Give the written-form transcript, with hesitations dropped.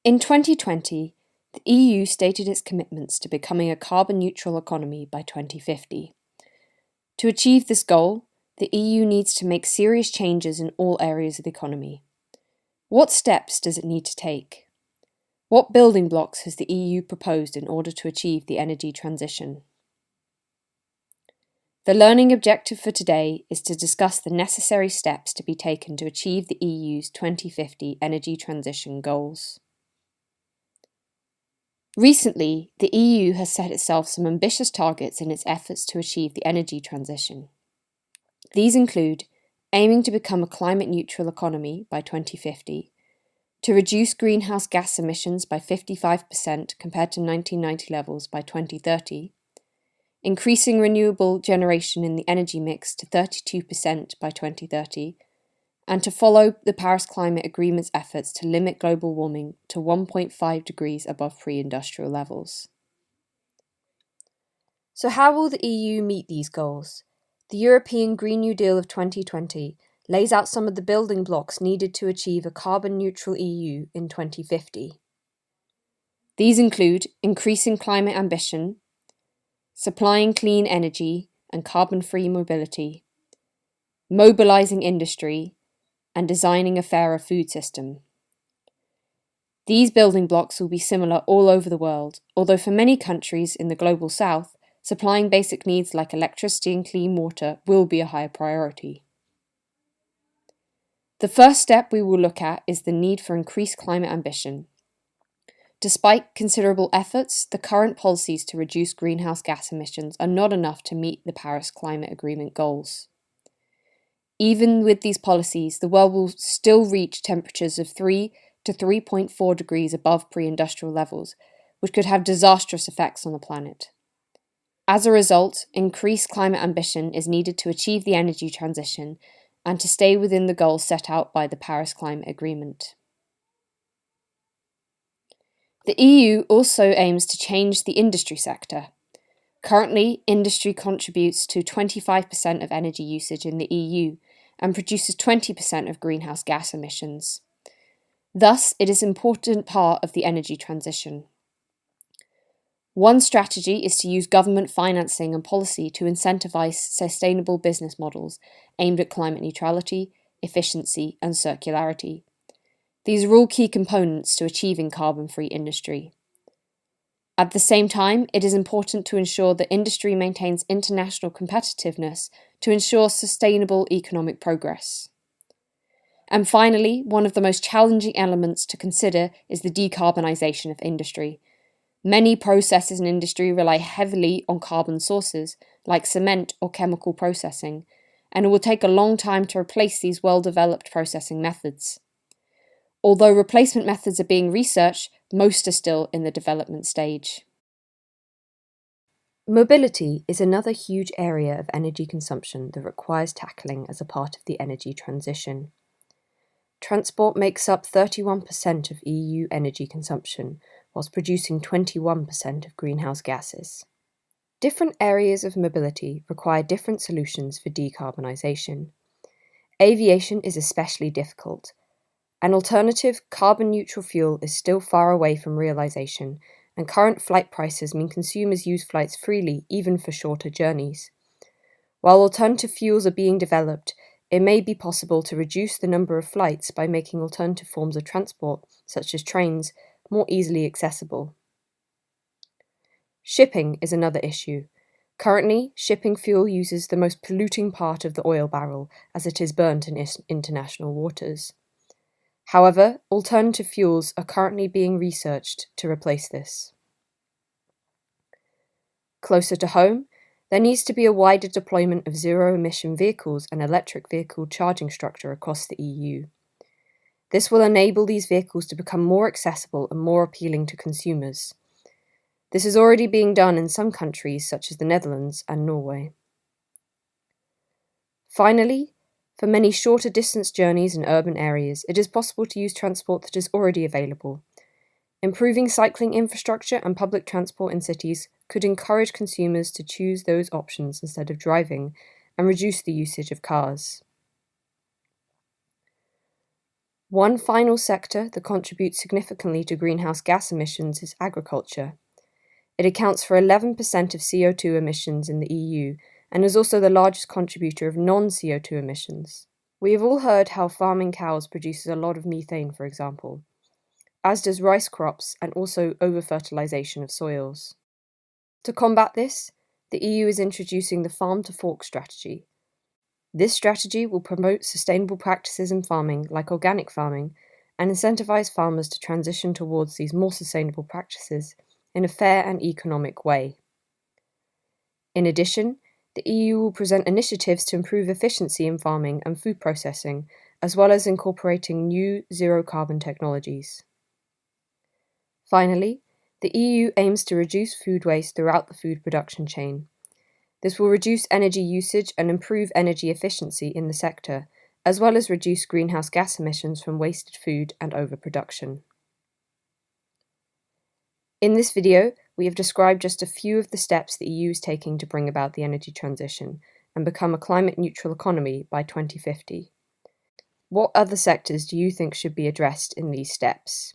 In 2020, the EU stated its commitments to becoming a carbon-neutral economy by 2050. To achieve this goal, the EU needs to make serious changes in all areas of the economy. What steps does it need to take? What building blocks has the EU proposed in order to achieve the energy transition? The learning objective for today is to discuss the necessary steps to be taken to achieve the EU's 2050 energy transition goals. Recently, the EU has set itself some ambitious targets in its efforts to achieve the energy transition. These include aiming to become a climate-neutral economy by 2050, to reduce greenhouse gas emissions by 55% compared to 1990 levels by 2030, increasing renewable generation in the energy mix to 32% by 2030, and to follow the Paris Climate Agreement's efforts to limit global warming to 1.5 degrees above pre-industrial levels. So how will the EU meet these goals? The European Green New Deal of 2020 lays out some of the building blocks needed to achieve a carbon-neutral EU in 2050. These include increasing climate ambition, supplying clean energy and carbon-free mobility, mobilising industry, and designing a fairer food system. These building blocks will be similar all over the world, although for many countries in the global south, supplying basic needs like electricity and clean water will be a higher priority. The first step we will look at is the need for increased climate ambition. Despite considerable efforts, the current policies to reduce greenhouse gas emissions are not enough to meet the Paris Climate Agreement goals. Even with these policies, the world will still reach temperatures of 3 to 3.4 degrees above pre-industrial levels, which could have disastrous effects on the planet. As a result, increased climate ambition is needed to achieve the energy transition and to stay within the goals set out by the Paris Climate Agreement. The EU also aims to change the industry sector. Currently, industry contributes to 25% of energy usage in the EU and produces 20% of greenhouse gas emissions. Thus, it is an important part of the energy transition. One strategy is to use government financing and policy to incentivise sustainable business models aimed at climate neutrality, efficiency, and circularity. These are all key components to achieving carbon-free industry. At the same time, it is important to ensure that industry maintains international competitiveness to ensure sustainable economic progress. And finally, one of the most challenging elements to consider is the decarbonisation of industry. Many processes in industry rely heavily on carbon sources, like cement or chemical processing, and it will take a long time to replace these well-developed processing methods. Although replacement methods are being researched, most are still in the development stage. Mobility is another huge area of energy consumption that requires tackling as a part of the energy transition. Transport makes up 31% of EU energy consumption, whilst producing 21% of greenhouse gases. Different areas of mobility require different solutions for decarbonisation. Aviation is especially difficult. An alternative, carbon-neutral fuel is still far away from realisation, and current flight prices mean consumers use flights freely, even for shorter journeys. While alternative fuels are being developed, it may be possible to reduce the number of flights by making alternative forms of transport, such as trains, more easily accessible. Shipping is another issue. Currently, shipping fuel uses the most polluting part of the oil barrel, as it is burnt in international waters. However, alternative fuels are currently being researched to replace this. Closer to home, there needs to be a wider deployment of zero-emission vehicles and electric vehicle charging structure across the EU. This will enable these vehicles to become more accessible and more appealing to consumers. This is already being done in some countries such as the Netherlands and Norway. Finally, for many shorter distance journeys in urban areas, it is possible to use transport that is already available. Improving cycling infrastructure and public transport in cities could encourage consumers to choose those options instead of driving and reduce the usage of cars. One final sector that contributes significantly to greenhouse gas emissions is agriculture. It accounts for 11% of CO2 emissions in the EU and is also the largest contributor of non-CO2 emissions. We have all heard how farming cows produces a lot of methane, for example, as does rice crops and also over-fertilization of soils. To combat this, the EU is introducing the Farm to Fork strategy. This strategy will promote sustainable practices in farming, like organic farming, and incentivize farmers to transition towards these more sustainable practices in a fair and economic way. In addition, the EU will present initiatives to improve efficiency in farming and food processing, as well as incorporating new zero-carbon technologies. Finally, the EU aims to reduce food waste throughout the food production chain. This will reduce energy usage and improve energy efficiency in the sector, as well as reduce greenhouse gas emissions from wasted food and overproduction. In this video, we have described just a few of the steps the EU is taking to bring about the energy transition and become a climate-neutral economy by 2050. What other sectors do you think should be addressed in these steps?